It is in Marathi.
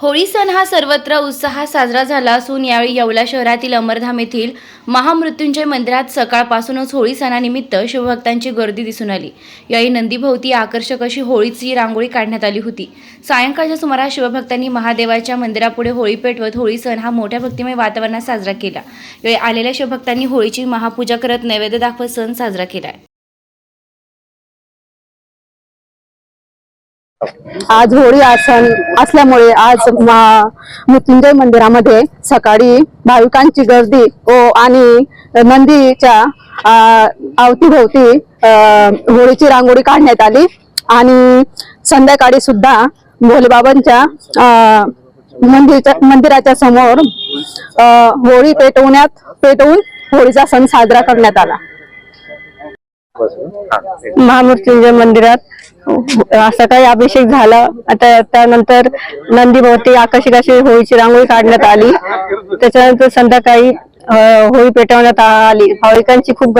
होळी सण हा सर्वत्र उत्साहात साजरा झाला असून यावेळी येवला शहरातील अमरधाम येथील महामृत्युंजय मंदिरात सकाळपासूनच होळी सणानिमित्त शिवभक्तांची गर्दी दिसून आली। यावेळी नंदीभोवती आकर्षक अशी होळीची रांगोळी काढण्यात आली होती। सायंकाळच्या सुमारास शिवभक्तांनी महादेवाच्या मंदिरापुढे होळी पेटवत होळी सण हा मोठ्या भक्तिमय वातावरणात साजरा केला। यावेळी आलेल्या शिवभक्तांनी होळीची महापूजा करत नैवेद्य दाखवत सण साजरा केला। आज होळी सण असल्यामुळे आज मृत्युंजय मंदिरामध्ये सकाळी भाविकांची गर्दी आणि नंदीच्या अवतीभोवती होळीची रांगोळी काढण्यात आली आणि संध्याकाळी सुद्धा भोलेबाबांच्या मंदिराच्या समोर होळी पेटवून होळीचा सण साजरा करण्यात आला। महामृत्युंजय मंदिरात सकाळी अभिषेक झाला। आता त्यानंतर नंदीभोवती आकर्षक अशी होळीची रांगोळी काढण्यात आली। त्याच्यानंतर संध्याकाळी होळी पेटवण्यात आली। भाविकांची खूप